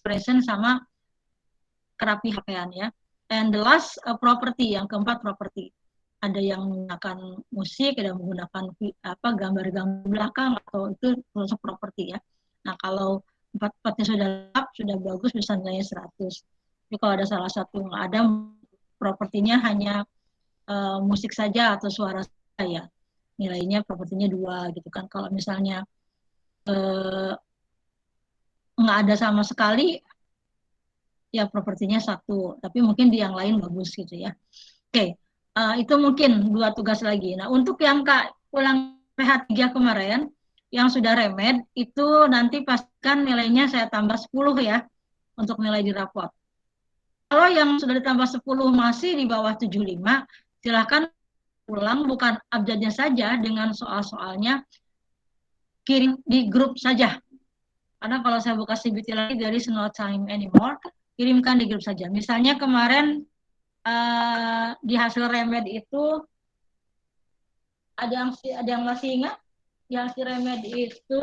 expression sama kerapihan ya. And the last property, yang keempat property. Ada yang menggunakan musik, ada yang menggunakan gambar-gambar belakang, atau itu termasuk properti ya. Nah, kalau empat-empatnya sudah lengkap, sudah bagus, bisa nilainya 100. Tapi kalau ada salah satu yang ada propertinya hanya musik saja atau suara saja ya, nilainya propertinya 2 gitu kan. Kalau misalnya nggak ada sama sekali, ya propertinya 1, tapi mungkin di yang lain bagus gitu ya. Oke, itu mungkin 2 tugas lagi. Nah, untuk yang ulang PH3 kemarin, yang sudah remed, itu nanti pastikan nilainya saya tambah 10 ya, untuk nilai di raport. Kalau yang sudah ditambah 10 masih di bawah 75, silahkan ulang bukan abjadnya saja dengan soal-soalnya, kirim di grup saja. Karena kalau saya buka CBT lagi, there is no time anymore, kirimkan di grup saja. Misalnya kemarin di hasil remed itu ada yang masih ingat? Di hasil remed itu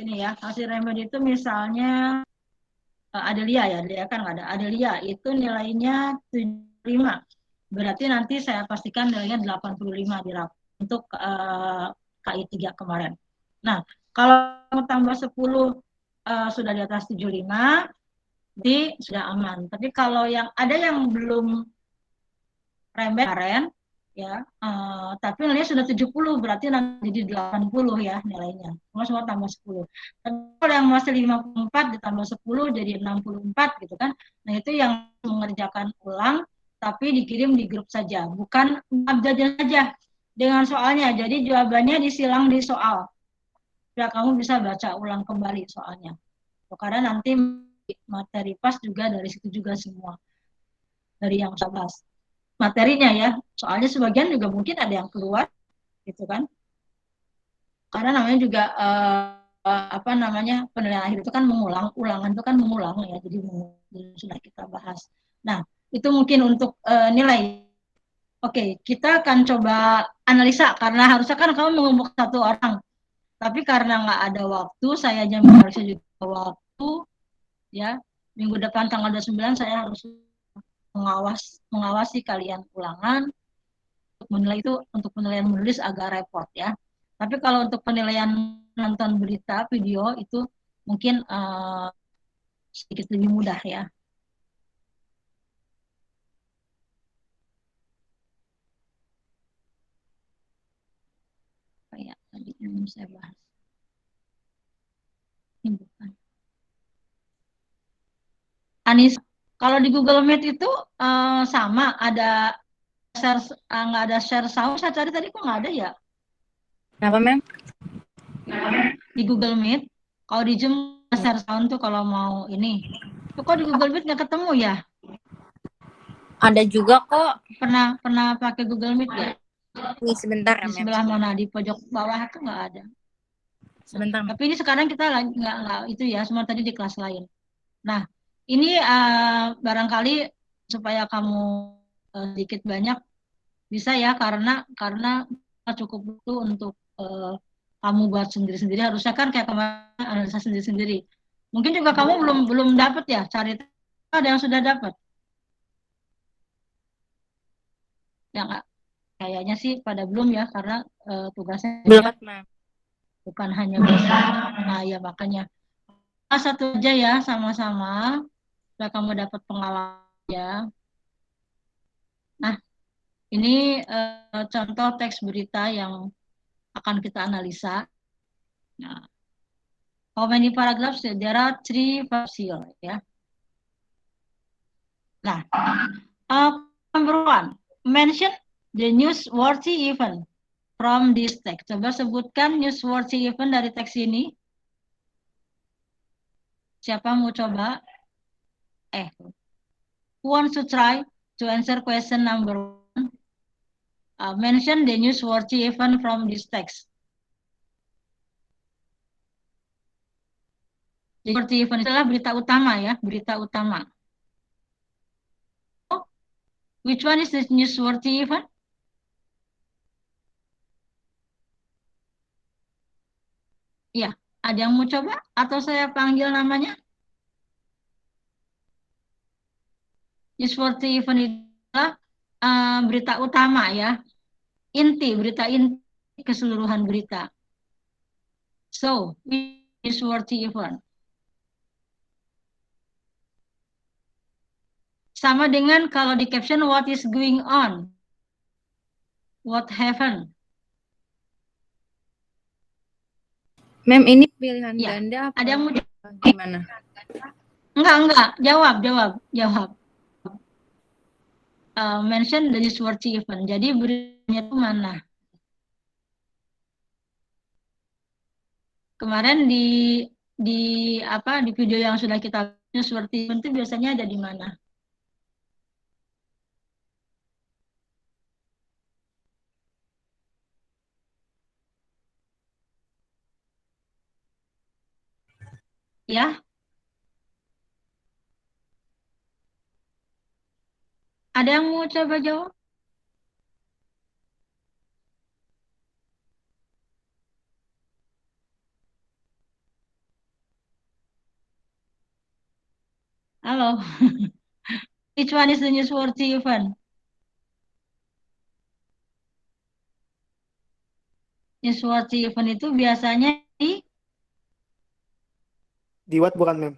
ini ya, hasil remed itu misalnya Adelia ya, Adelia kan nggak ada. Adelia itu nilainya 75. Berarti nanti saya pastikan nilainya 85 di untuk KI 3 kemarin. Nah, kalau tambah 10 sudah di atas 75, jadi sudah aman. Tapi kalau yang ada yang belum remed kemarin, ya, tapi nilainya sudah 70, berarti nanti jadi 80 ya nilainya. Semua tambah 10. Tapi kalau yang masih 54 ditambah 10 jadi 64 gitu kan. Nah, itu yang mengerjakan ulang tapi dikirim di grup saja, bukan abjadnya saja dengan soalnya. Jadi jawabannya disilang di soal. Ya, kamu bisa baca ulang kembali soalnya. Karena nanti materi pas juga dari situ juga semua. Dari yang saya bahas. Materinya ya, soalnya sebagian juga mungkin ada yang keluar gitu kan, karena namanya juga penilaian akhir itu kan ulangan itu kan mengulang ya, jadi sudah kita bahas. Nah, itu mungkin untuk nilai. Oke, kita akan coba analisa, karena harusnya kan kamu mengumpulkan 1 orang, tapi karena nggak ada waktu, saya harusnya juga waktu ya, minggu depan tanggal 29 saya harus mengawasi kalian ulangan. Menilai itu untuk penilaian menulis agak repot ya. Tapi kalau untuk penilaian nonton berita video itu mungkin sedikit lebih mudah ya. Kayak tadi yang saya bahas. Ini bukan. Anis, kalau di Google Meet itu sama, ada share, nggak ada share sound. Saya cari tadi kok nggak ada ya. Kenapa, Mem? Di Google Meet, kalau di Zoom share sound tuh kalau mau ini. Kok di Google Meet nggak ketemu ya? Ada juga kok. Pernah pakai Google Meet ya? Nih sebentar ya, Di Mem. sebelah mana? Di pojok bawah tuh nggak ada. Sebentar, Mem. Tapi ini sekarang kita nggak itu ya, semua tadi di kelas lain. Nah, ini barangkali supaya kamu sedikit banyak bisa ya, karena cukup butuh untuk kamu buat sendiri-sendiri. Harusnya kan kayak kemarin analisa sendiri-sendiri. Mungkin juga kamu belum dapat ya, cari ada yang sudah dapat. Ya nggak? Kayaknya sih pada belum ya, karena tugasnya Belum, Mem. bukan hanya bisa. Nah, ya makanya satu aja ya, sama-sama supaya kamu dapat pengalaman ya. Nah, ini contoh teks berita yang akan kita analisa. Nah, how many paragraphs? There are 3 paragraphs here ya. Nah, number 1, mention the newsworthy event from this text. Coba sebutkan newsworthy event dari teks ini. Siapa mau coba? Who wants to try to answer question number 1? Mention the newsworthy event from this text. Newsworthy event adalah berita utama ya, berita utama. Oh, which one is the newsworthy event? Ya, Ada yang mau coba? Atau saya panggil namanya? Newsworthy event itu adalah berita utama ya. Berita inti keseluruhan berita. So, newsworthy event. Sama dengan kalau di caption what is going on. What happened. Mem, ini pilihan Ya, ganda apa ada yang mau gimana? Enggak. Jawab. Mention the newsworthy event. Jadi beritanya itu mana? Kemarin di di video yang sudah kita newsworthy event itu biasanya ada di mana? Ya, ada yang mau coba jawab? Halo. Which one is the newsworthy event? Newsworthy event itu biasanya Di Watt bukan, Mem?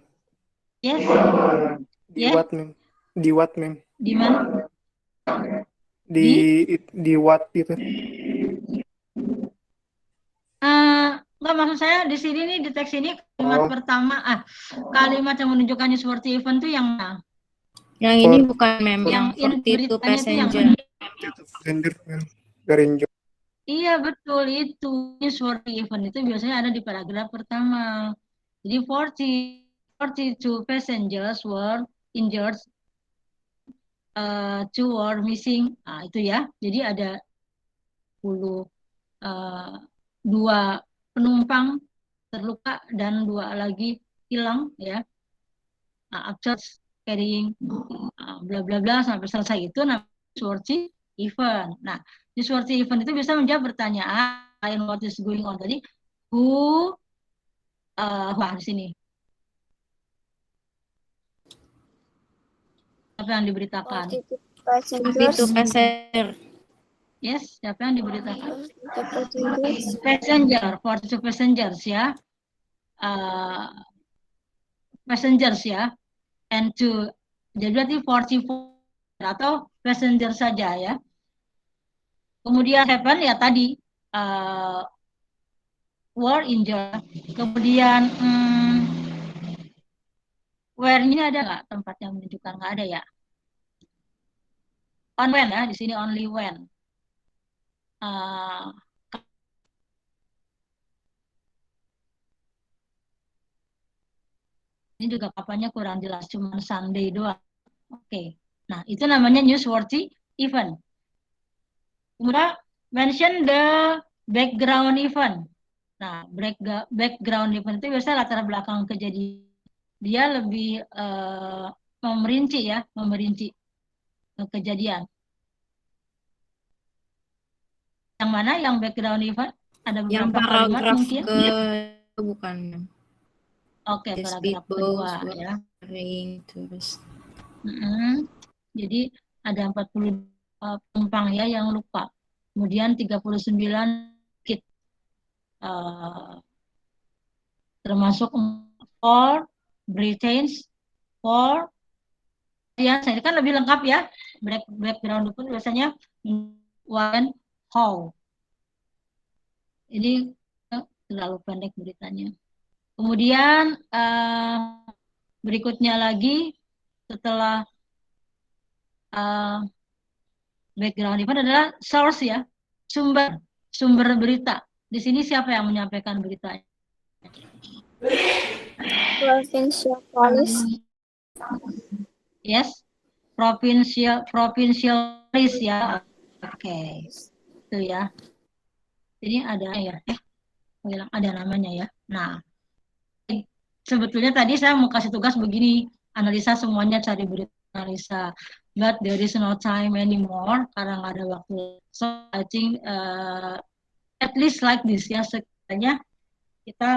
yes, Di yes, Watt, Mem. Di Watt, Mem. di mana? Di Watt itu. Enggak, maksud saya di sini nih, di teks ini kalimat pertama, kalimat yang menunjukkan newsworthy event itu yang mana? Yang ini bukan Mem, yang in 42 beritanya itu yang passenger. mana? Passenger, Mem. Garinjo. Iya, betul itu. Newsworthy event itu biasanya ada di paragraf pertama. Jadi 42 passengers were injured, 2 were missing. Nah, itu ya. Jadi ada 10 2 penumpang terluka dan 2 lagi hilang ya. Abject carrying bla bla bla sampai selesai itu namanya newsworthy event. Nah, newsworthy event itu bisa menjawab pertanyaan lain what is going on tadi, who di sini. Apa yang diberitakan? 42 passenger. Yes, siapa yang diberitakan? Passenger, 42 passengers ya. Passengers ya. And to, jadi berarti 44 atau passenger saja ya. Kemudian happen ya tadi were injured. Kemudian where-nya ada nggak tempat yang menunjukkan? Nggak ada ya. On when ya, di sini only when. Ini juga kapannya kurang jelas, cuma Sunday doang. Oke. Nah, itu namanya newsworthy event. Kemudian mention the background event. Nah, background event itu biasanya latar belakang kejadian. Dia lebih memerinci kejadian. Yang mana yang background event? Ada beberapa kalimat mungkin. Bukan. Oke, paragraf kedua ya. Terus. Jadi ada 40 penumpang ya yang lupa. Kemudian 39 sakit. Termasuk 4 Britains, 4 ya, saya kan lebih lengkap ya. Background pun biasanya one how. Ini terlalu pendek beritanya. Kemudian berikutnya lagi setelah background event adalah source ya, sumber berita. Di sini siapa yang menyampaikan beritanya? Provincial Police. Yes, provincial police ya. Oke. Itu ya. Jadi ada ya. Ada namanya ya. Nah, sebetulnya tadi saya mau kasih tugas begini, analisa semuanya, cari berita analisa. But there is no time anymore karena nggak ada waktu. So I think at least like this ya, sekiranya kita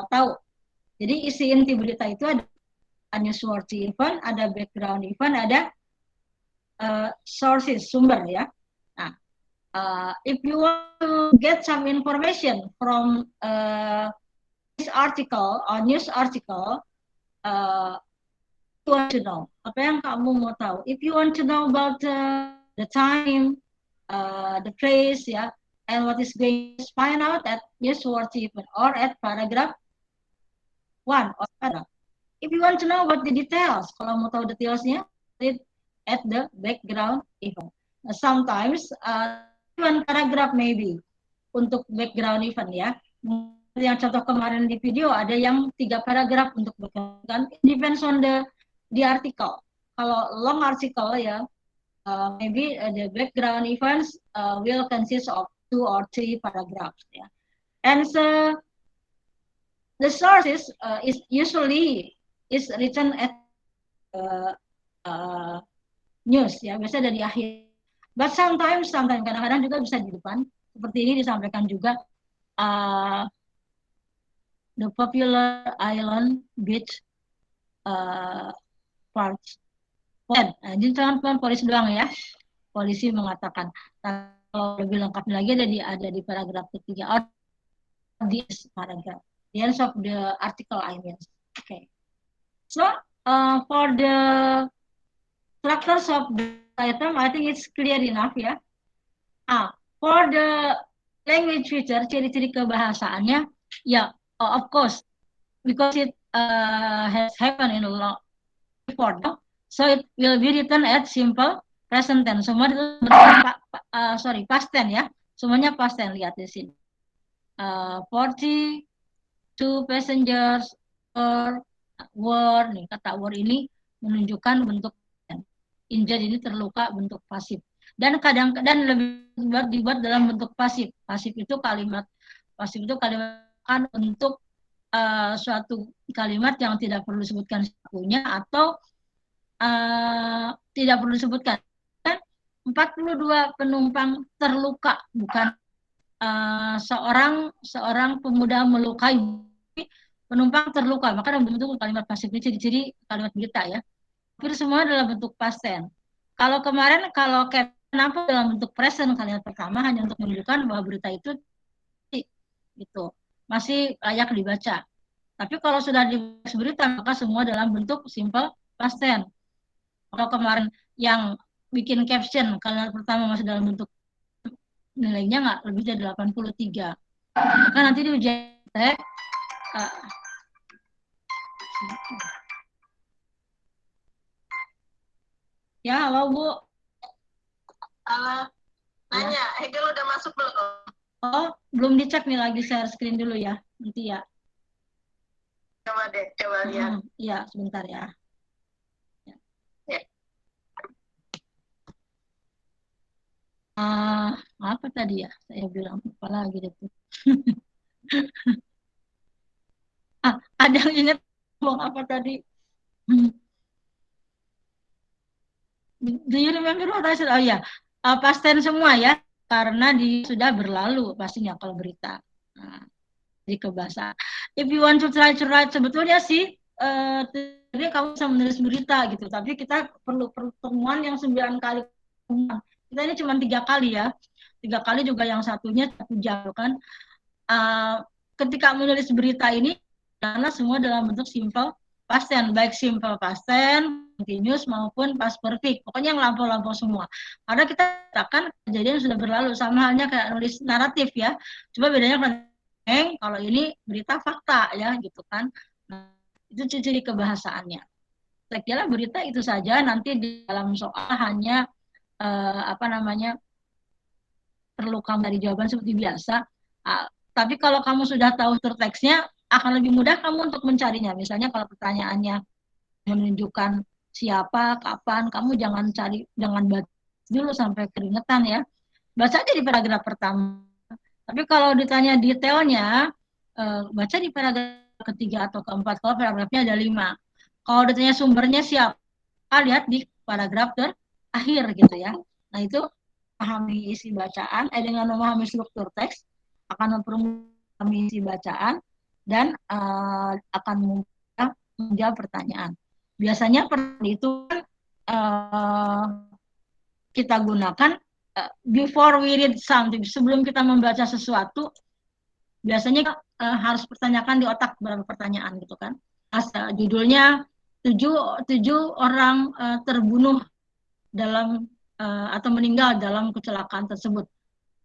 tahu. Jadi isi inti berita itu ada newsworthy event, ada background event, ada sources, sumber ya. Nah, if you want to get some information from this article or news article, you want to know, apa yang kamu mau tahu? If you want to know about the time, the place, ya, and what is going to find out at newsworthy event or at paragraph 1 or paragraph. If you want to know about the details, kalau mau tahu detailsnya, read at the background event. Sometimes one paragraph maybe untuk background event ya. Yang contoh kemarin di video ada yang 3 paragraf untuk background. It depends on the article. Kalau long article ya, maybe the background events will consist of 2 or 3 paragraphs ya. And so the sources is usually is written at news ya, biasanya dari akhir. But sometimes kadang-kadang juga bisa di depan. Seperti ini disampaikan juga the popular island beach parts. Nah, ini teman-teman polisi doang ya. Polisi mengatakan. Kalau lebih lengkap lagi ada di paragraf ketiga. Or this paragraph. The end of the article I mean. Okay. So for the structures of the item, I think it's clear enough ya. For the language feature, ciri-ciri kebahasaannya, ya, of course, because it has happened in a lot before, no? So it will be written at simple present tense. Semua itu past tense ya. Semuanya past tense, lihat di sini. 42 passengers or were, nih kata were ini menunjukkan bentuk injured, ini terluka, bentuk pasif. Dan lebih dibuat dalam bentuk pasif. Pasif itu kalimat untuk suatu kalimat yang tidak perlu disebutkan siapanya atau tidak perlu disebutkan. 42 penumpang terluka, bukan seorang pemuda melukai, penumpang terluka, maka dalam bentuk kalimat pasif ini ciri-ciri kalimat berita ya. Tapi semua dalam bentuk past tense. Kalau kemarin kenapa dalam bentuk present kalimat pertama hanya untuk menunjukkan bahwa berita itu gitu masih layak dibaca. Tapi kalau sudah dibaca berita maka semua dalam bentuk simple past tense. Kalau kemarin yang bikin caption kalimat pertama masih dalam bentuk, nilainya nggak lebih dari 83. Maka nanti di ujian ya, halo Bu. Nanya, Hegel udah masuk belum? Oh, belum dicek nih, lagi share screen dulu ya, nanti ya. Coba lihat. Iya, sebentar ya. Apa tadi ya? Saya bilang apa lagi itu? Ada yang ingat ngomong apa tadi? Do you remember what I said? Oh ya, past tense semua ya, karena sudah berlalu pastinya kalau berita. Jadi kebahasaan. If you want to try to write, sebetulnya sih tadi kamu bisa menulis berita gitu, tapi kita perlu pertemuan yang 9 kali. Kita ini cuma 3 kali ya. 3 kali juga yang satunya 1 jam kan. Ketika menulis berita ini karena semua dalam bentuk simple past tense, baik simple past tense, continuous maupun past perfect. Pokoknya yang lampau-lampau semua. Karena kita katakan kejadian sudah berlalu, sama halnya kayak nulis naratif ya. Coba bedanya kalau ini berita fakta ya gitu kan. Nah, itu ciri kebahasaannya. Saya kira berita itu saja, nanti di dalam soal hanya perlukan dari jawaban seperti biasa. Tapi kalau kamu sudah tahu teksnya, akan lebih mudah kamu untuk mencarinya. Misalnya kalau pertanyaannya menunjukkan siapa, kapan, kamu jangan baca dulu sampai keringetan ya. Baca aja di paragraf pertama. Tapi kalau ditanya detailnya, baca di paragraf ketiga atau keempat. Kalau paragrafnya ada 5. Kalau ditanya sumbernya siapa, lihat di paragraf terakhir gitu ya. Nah itu memahami isi bacaan, dengan memahami struktur teks akan mempermudah isi bacaan dan akan menjawab pertanyaan. Biasanya pertanyaan itu kan kita gunakan before we read something, sebelum kita membaca sesuatu, biasanya harus pertanyakan di otak beberapa pertanyaan gitu kan. Judulnya 7 orang terbunuh dalam atau meninggal dalam kecelakaan tersebut.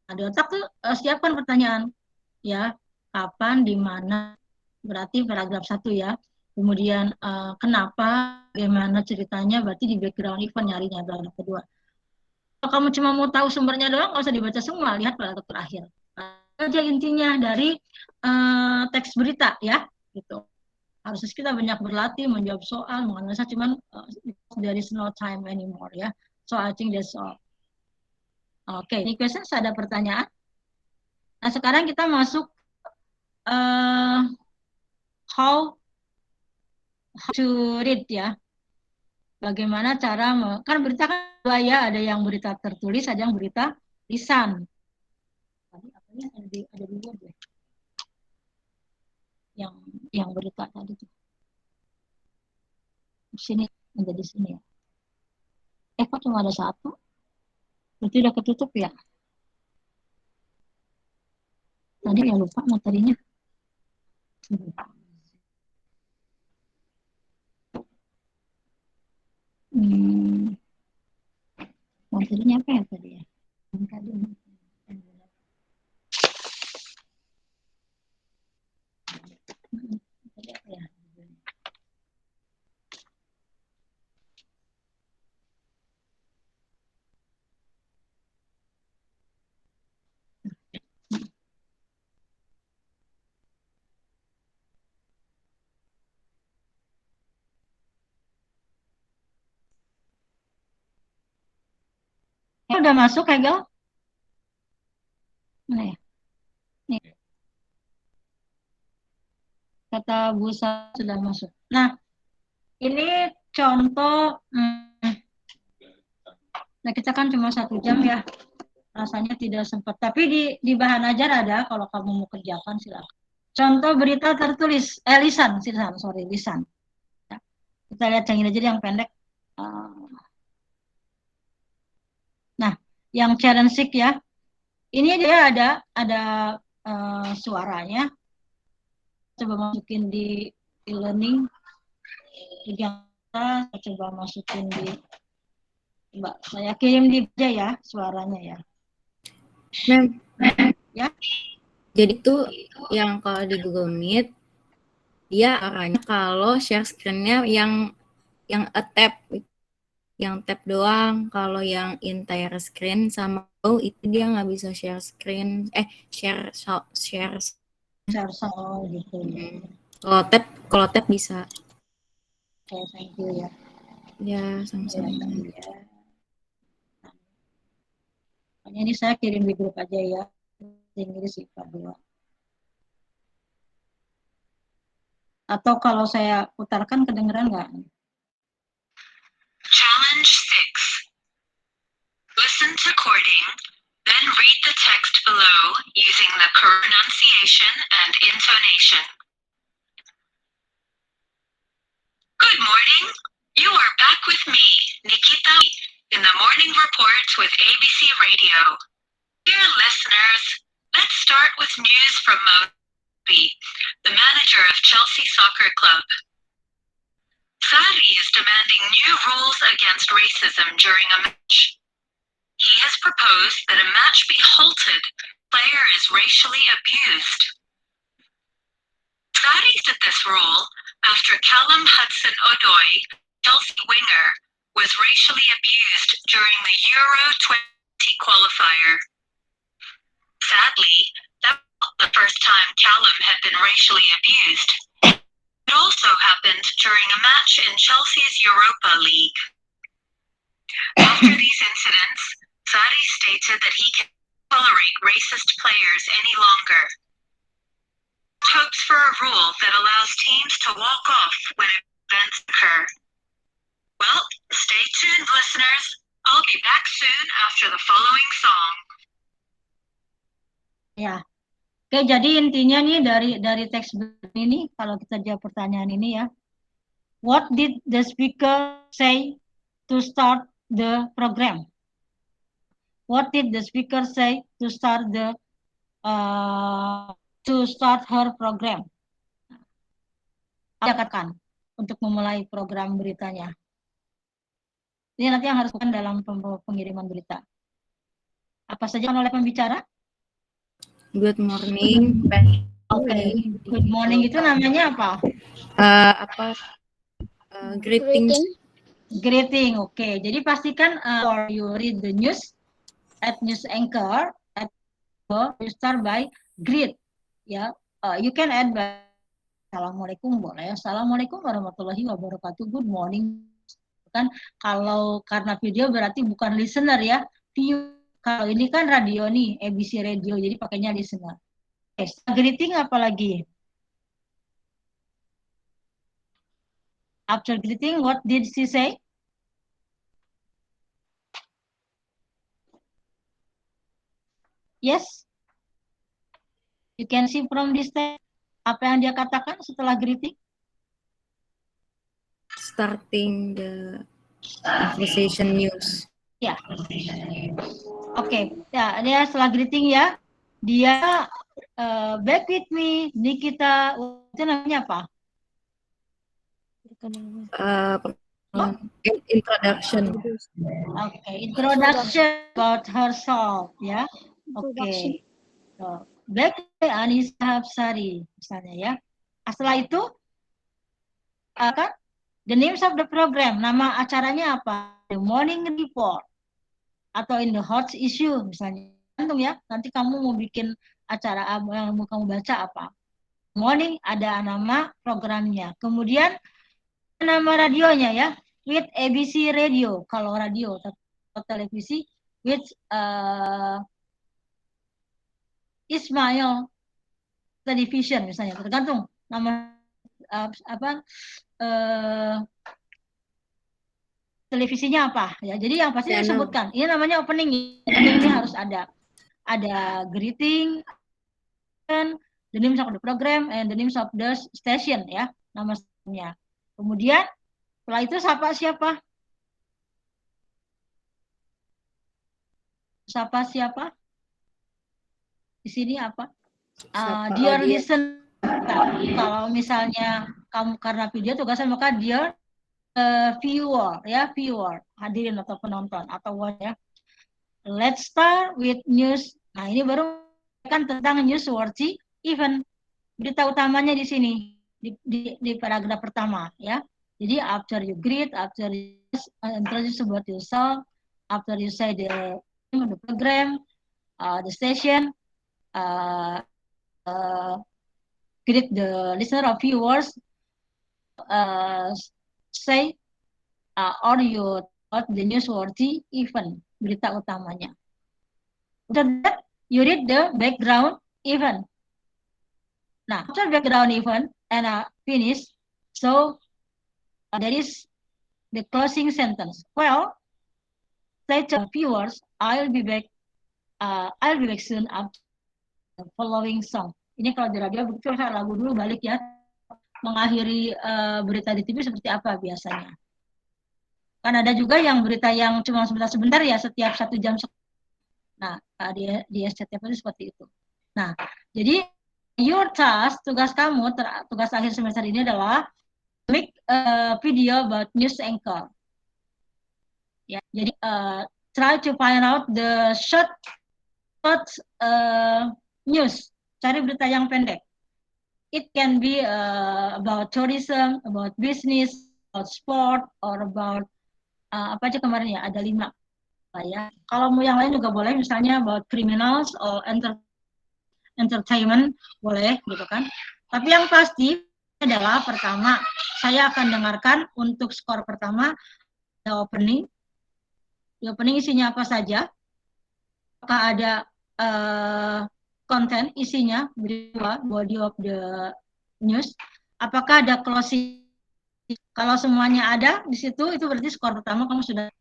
Nah, di otak tuh siapkan pertanyaan, ya, kapan, di mana, berarti paragraf 1 ya. Kemudian kenapa, bagaimana ceritanya, berarti di background event nyarinya paragraf kedua. Kalau kamu cuma mau tahu sumbernya doang, nggak usah dibaca semua, lihat paragraf terakhir. Aja intinya dari teks berita ya, gitu. Harusnya kita banyak berlatih menjawab soal, menganalisa, cuman there is no time anymore ya. So I think that's all. Oke, ini questions, ada pertanyaan? Nah, sekarang kita masuk how to read ya. Bagaimana cara, kan berita kan dua ya, ada yang berita tertulis, ada yang berita lisan. Tadi ada dua deh. Yang berita tadi tuh. Sini, menjadi sini ya. Kok cuma ada satu? Berarti udah ketutup ya? Tadi ya lupa materinya. Materinya apa ya tadi ya? Tadi apa ya? Udah masuk, Hegel? Mana ya? Nih. Kata Busa sudah masuk. Nah, ini contoh. Nah, kita kan cuma 1 jam ya. Rasanya tidak sempat. Tapi di bahan ajar ada, kalau kamu mau kerjakan silakan. Contoh berita tertulis, lisan. Ya. Kita lihat yang ini aja yang pendek. Nah, yang challenge ya. Ini dia ada suaranya. Coba masukin di e-learning. Saya coba masukin di, Mbak, saya kirim di aja ya suaranya ya. Mem, ya. Jadi tuh yang kalau di Google Meet, dia arahnya kalau share screen-nya yang tab doang. Kalau yang entire screen sama itu dia nggak bisa share screen, share soal gitu. Kalau tab bisa. Oke, thank you ya. Ya, sama-sama. Ini saya kirim di grup aja ya. Inggris IPA 2. Atau kalau saya putarkan kedengeran nggak? Challenge 6. Listen to recording, then read the text below using the correct pronunciation and intonation. Good morning. You are back with me, Nikita, in the morning report with ABC Radio. Dear listeners, let's start with news from Moby, the manager of Chelsea Soccer Club. Sarri is demanding new rules against racism during a match. He has proposed that a match be halted if a player is racially abused. Sarri set this rule after Callum Hudson-Odoi, Chelsea winger, was racially abused during the Euro 20 qualifier. Sadly, that was not the first time Callum had been racially abused. It also happened during a match in Chelsea's Europa League. After these incidents, Sarri stated that he can't tolerate racist players any longer. He hopes for a rule that allows teams to walk off when events occur. Well, stay tuned, listeners. I'll be back soon after the following song. Ya, Oke, jadi intinya nih dari teks ini, kalau kita jawab pertanyaan ini ya, what did the speaker say to start the program? What did the speaker say to start her program? Dia katakan untuk memulai program beritanya. Ini nanti yang harus dilakukan dalam pengiriman berita. Apa saja oleh pembicara? Good morning. Oke. Good morning itu namanya apa? Greetings. Greeting. Oke. Jadi pastikan for you read the news at news anchor you start by greet. Ya. You can add by Assalamualaikum boleh. Assalamualaikum warahmatullahi wabarakatuh. Good morning. Kan kalau karena video berarti bukan listener ya. View. Kalau ini kan radio nih, ABC radio, jadi pakainya listener. Okay, greeting apa lagi? After greeting, what did she say? Yes? You can see from this text, apa yang dia katakan setelah greeting? Starting the conversation news. Ya. Oke, ya dia setelah greeting ya, dia back with me, Nikita, itu namanya apa? Introduction. Oke, introduction about herself ya. Oke. So, back Anissa Hapsari misalnya ya. Setelah itu kan the names of the program, nama acaranya apa? The Morning Report atau in the hot issue misalnya. Gantung ya, nanti kamu mau bikin acara yang mau kamu baca apa. Morning ada nama programnya. Kemudian nama radionya ya, with ABC Radio kalau radio, atau televisi with Ismail Television misalnya, tergantung nama televisinya apa ya. Jadi yang pasti disebutkan. Ini namanya opening. Ini harus ada greeting, the names of the program and the names of the station ya, namanya. Kemudian setelah itu sapa siapa? Di sini apa? Dear listener. Kalau misalnya kamu karena video tugasnya maka dear viewer ya, hadirin atau penonton atau what ya. Let's start with news. Nah, ini baru kan tentang newsworthy event. Berita utamanya di sini di paragraf pertama ya. Jadi after you greet, after you introduce about yourself, after you say the program, the station, greet the listener or viewers, say or you about the newsworthy event, berita utamanya. After that, you read the background event. Nah, after background event and finish, so that is the closing sentence. Well, say to viewers, I'll be back soon after the following song. Ini kalau di radio begitu lagu dulu balik ya. Mengakhiri berita di TV seperti apa biasanya? Kan ada juga yang berita yang cuma sebentar-sebentar ya, setiap 1 jam. Nah, di SCTV itu seperti itu. Nah, jadi your task, tugas kamu, tugas akhir semester ini adalah make a video about news anchor. Ya, jadi try to find out the short news. Cari berita yang pendek. It can be about tourism, about business, about sport, or about apa aja kemarin ya, ada 5 ya. Kalau mau yang lain juga boleh, misalnya about criminals or entertainment boleh gitu kan. Tapi yang pasti adalah pertama saya akan dengarkan untuk skor pertama the opening. The opening isinya apa saja? Apakah ada konten isinya, body of the news? Apakah ada closing? Kalau semuanya ada di situ, itu berarti skor pertama kamu sudah.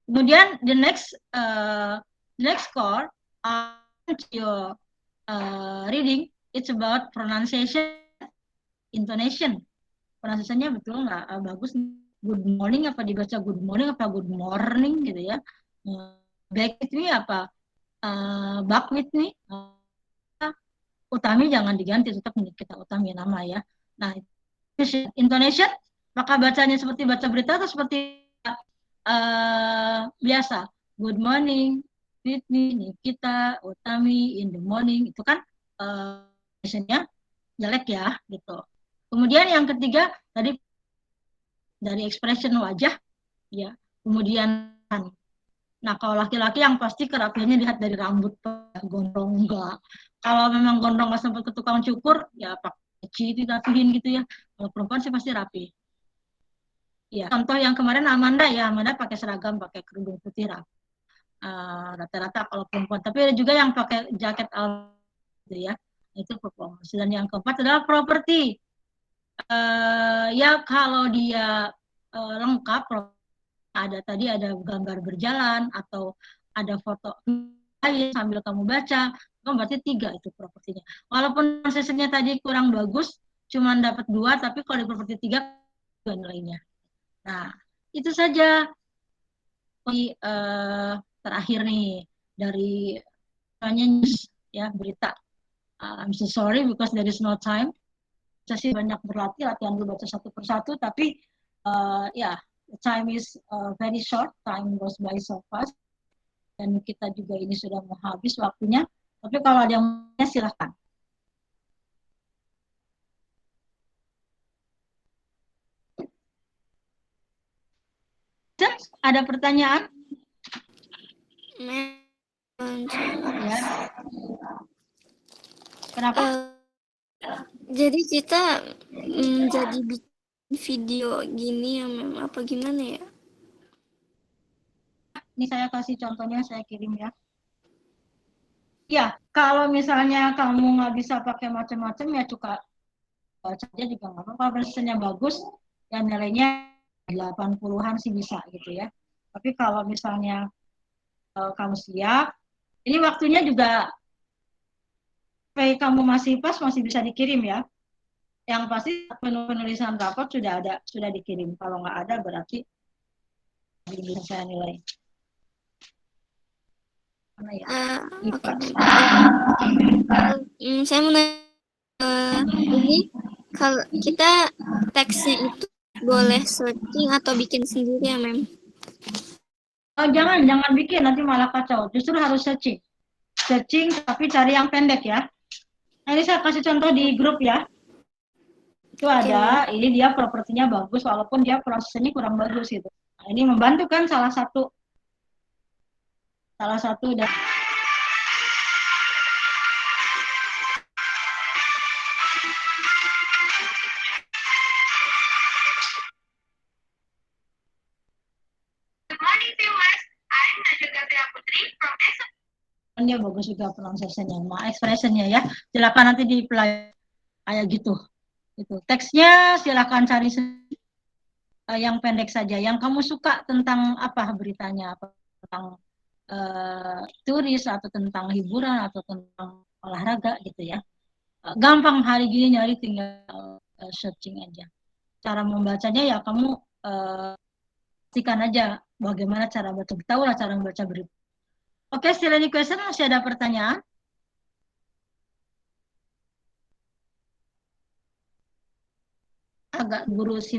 Kemudian the next score your reading it's about pronunciation, intonation. Pronunciation-nya betul nggak? Bagus. Good morning apa dibaca good morning apa good morning gitu ya. Back with me apa back with me. Utami jangan diganti, tetap kita utami nama ya. Nah, intonation, maka bacanya seperti baca berita atau seperti biasa. Good morning, with me, kita, utami, in the morning, itu kan intonationnya jelek ya, gitu. Kemudian yang ketiga, tadi dari expression wajah, ya. Kemudian, nah kalau laki-laki yang pasti kerapiannya lihat dari rambut, gondrong enggak. Kalau memang gondrong nggak sempat ke tukang cukur, ya pakai peci dirapihin gitu ya. Kalau perempuan sih pasti rapi. Ya, contoh yang kemarin Amanda ya, Amanda pakai seragam, pakai kerudung putih rapi. Rata-rata kalau perempuan. Tapi ada juga yang pakai jaket gitu ya. Itu performance. Dan yang keempat adalah properti. Ya kalau dia lengkap, tadi ada gambar berjalan atau ada foto sambil kamu baca, kan berarti 3 itu propertinya. Walaupun sesinya tadi kurang bagus, cuma dapat 2, tapi kalau di properti 3 nilainya. Nah, itu saja. Terakhir nih dari news ya, berita. I'm so sorry because there is no time. Saya sih banyak berlatih, latihan dulu baca satu persatu, tapi ya, the time is very short, time goes by so fast, dan kita juga ini sudah mau habis waktunya. Tapi kalau ada yang mau, silahkan. Ada pertanyaan? Ya. Kenapa? Jadi kita jadi bikin video gini ya, Mem, apa gimana ya? Ini saya kasih contohnya, saya kirim ya. Ya, kalau misalnya kamu nggak bisa pakai macam-macam ya cukup baca aja juga nggak apa-apa. Kalau presentasinya bagus, ya nilainya 80-an sih bisa gitu ya. Tapi kalau misalnya kamu siap, ini waktunya juga sampai kamu masih pas, masih bisa dikirim ya. Yang pasti penulisan rapor sudah dikirim. Kalau nggak ada berarti bisa saya nilai. Mana ya? Saya mau nanya, ini kalau kita teksnya itu boleh searching atau bikin sendiri ya, Mem? Oh, jangan bikin, nanti malah kacau. Justru harus searching. Searching tapi cari yang pendek ya. Nah, ini saya kasih contoh di grup ya. Itu ada, ini dia propertinya bagus walaupun dia prosesnya kurang bagus gitu. Nah, ini membantu kan salah satu dan dia bagus juga pronunciation-nya, expression-nya ya. Silakan nanti dipelajari kayak gitu. Itu teksnya silakan cari yang pendek saja, yang kamu suka tentang apa beritanya, apa tentang turis atau tentang hiburan atau tentang olahraga gitu ya. Gampang hari gini nyari tinggal searching aja. Cara membacanya ya kamu pastikan aja bagaimana cara baca, tahu lah cara membaca berita. Oke, still any question? Masih ada pertanyaan? Agak buru sih.